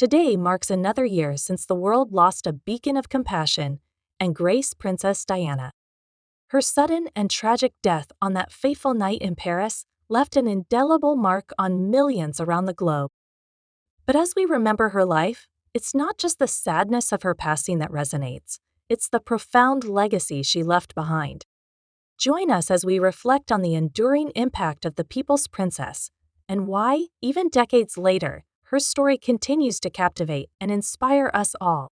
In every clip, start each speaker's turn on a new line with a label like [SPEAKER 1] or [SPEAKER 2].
[SPEAKER 1] Today marks another year since the world lost a beacon of compassion and grace, Princess Diana. Her sudden and tragic death on that fateful night in Paris left an indelible mark on millions around the globe. But as we remember her life, it's not just the sadness of her passing that resonates, it's the profound legacy she left behind. Join us as we reflect on the enduring impact of the People's Princess and why, even decades later, her story continues to captivate and inspire us all.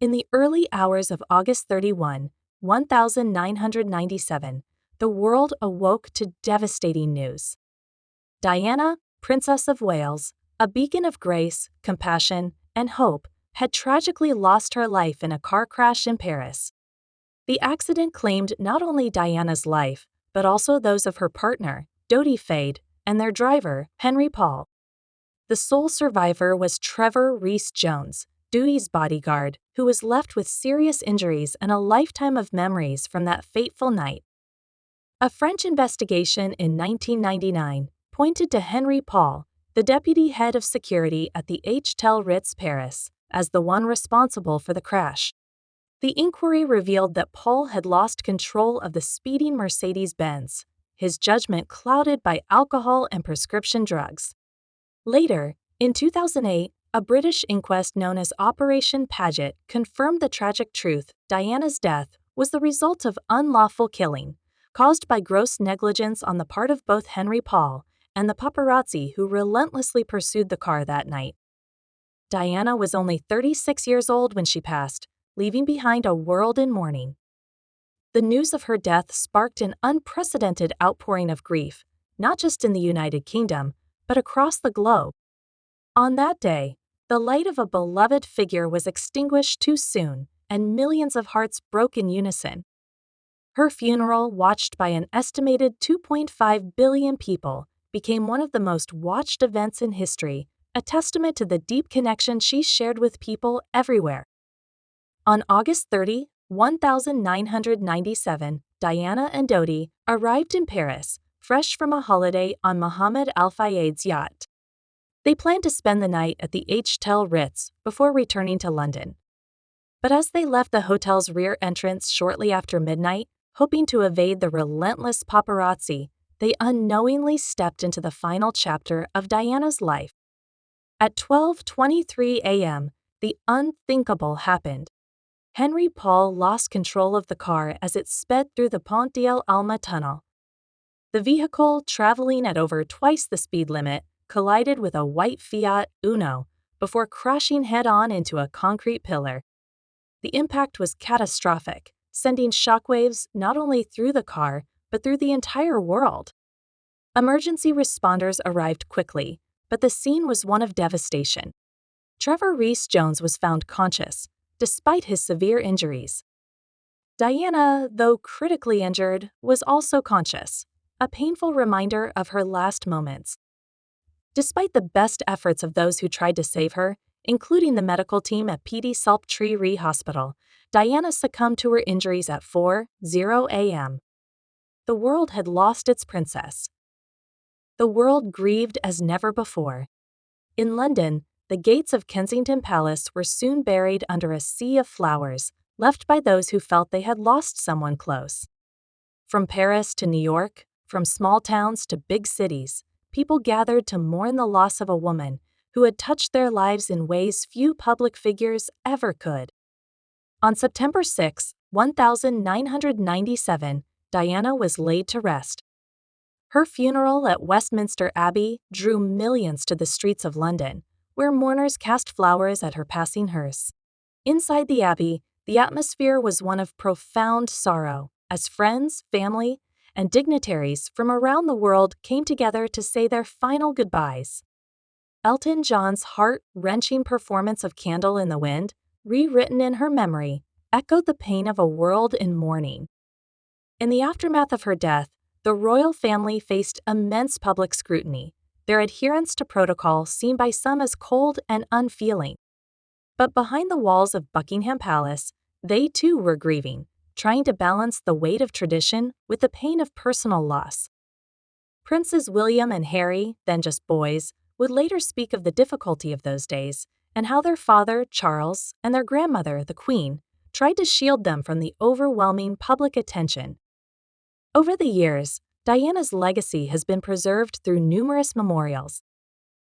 [SPEAKER 1] In the early hours of August 31, 1997, the world awoke to devastating news. Diana, Princess of Wales, a beacon of grace, compassion, and hope, had tragically lost her life in a car crash in Paris. The accident claimed not only Diana's life, but also those of her partner, Dodi Fayed, and their driver, Henry Paul. The sole survivor was Trevor Rees-Jones, Dodi's bodyguard, who was left with serious injuries and a lifetime of memories from that fateful night. A French investigation in 1999 pointed to Henry Paul, the deputy head of security at the Hôtel Ritz Paris, as the one responsible for the crash. The inquiry revealed that Paul had lost control of the speeding Mercedes-Benz, his judgment clouded by alcohol and prescription drugs. Later, in 2008, a British inquest known as Operation Paget confirmed the tragic truth: Diana's death was the result of unlawful killing, caused by gross negligence on the part of both Henry Paul and the paparazzi who relentlessly pursued the car that night. Diana was only 36 years old when she passed, leaving behind a world in mourning. The news of her death sparked an unprecedented outpouring of grief, not just in the United Kingdom, but across the globe. On that day, the light of a beloved figure was extinguished too soon, and millions of hearts broke in unison. Her funeral, watched by an estimated 2.5 billion people, became one of the most watched events in history, a testament to the deep connection she shared with people everywhere. On August 30, 1997, Diana and Dodi arrived in Paris, fresh from a holiday on Mohammed Al Fayed's yacht. They planned to spend the night at the Hôtel Ritz before returning to London. But as they left the hotel's rear entrance shortly after midnight, hoping to evade the relentless paparazzi, they unknowingly stepped into the final chapter of Diana's life. At 12:23 a.m., the unthinkable happened. Henry Paul lost control of the car as it sped through the Pont d'El Alma tunnel. The vehicle, traveling at over twice the speed limit, collided with a white Fiat Uno before crashing head-on into a concrete pillar. The impact was catastrophic, sending shockwaves not only through the car, but through the entire world. Emergency responders arrived quickly, but the scene was one of devastation. Trevor Rees-Jones was found conscious, despite his severe injuries. Diana, though critically injured, was also conscious, a painful reminder of her last moments. Despite the best efforts of those who tried to save her, including the medical team at PD Salpêtrière Hospital, Diana succumbed to her injuries at 4:00 a.m. The world had lost its princess. The world grieved as never before. In London, the gates of Kensington Palace were soon buried under a sea of flowers, left by those who felt they had lost someone close. From Paris to New York, from small towns to big cities, people gathered to mourn the loss of a woman who had touched their lives in ways few public figures ever could. On September 6, 1997, Diana was laid to rest. Her funeral at Westminster Abbey drew millions to the streets of London, where mourners cast flowers at her passing hearse. Inside the Abbey, the atmosphere was one of profound sorrow, as friends, family, and dignitaries from around the world came together to say their final goodbyes. Elton John's heart-wrenching performance of Candle in the Wind, rewritten in her memory, echoed the pain of a world in mourning. In the aftermath of her death, the royal family faced immense public scrutiny, their adherence to protocol seen by some as cold and unfeeling. But behind the walls of Buckingham Palace, they too were grieving, trying to balance the weight of tradition with the pain of personal loss. Princes William and Harry, then just boys, would later speak of the difficulty of those days and how their father, Charles, and their grandmother, the Queen, tried to shield them from the overwhelming public attention. Over the years, Diana's legacy has been preserved through numerous memorials.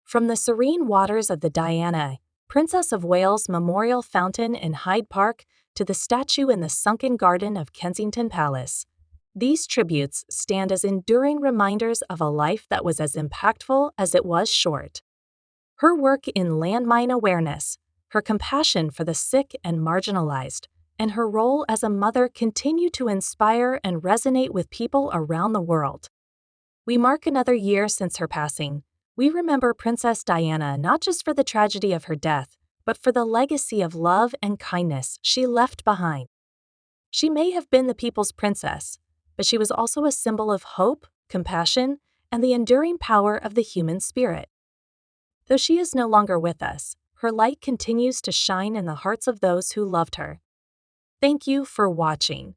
[SPEAKER 1] From the serene waters of the Diana, Princess of Wales Memorial Fountain in Hyde Park to the statue in the sunken garden of Kensington Palace, these tributes stand as enduring reminders of a life that was as impactful as it was short. Her work in landmine awareness, her compassion for the sick and marginalized, and her role as a mother continue to inspire and resonate with people around the world. We mark another year since her passing. We remember Princess Diana not just for the tragedy of her death, but for the legacy of love and kindness she left behind. She may have been the people's princess, but she was also a symbol of hope, compassion, and the enduring power of the human spirit. Though she is no longer with us, her light continues to shine in the hearts of those who loved her. Thank you for watching.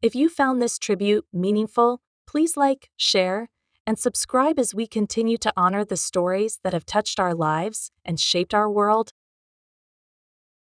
[SPEAKER 1] If you found this tribute meaningful, please like, share, and subscribe as we continue to honor the stories that have touched our lives and shaped our world.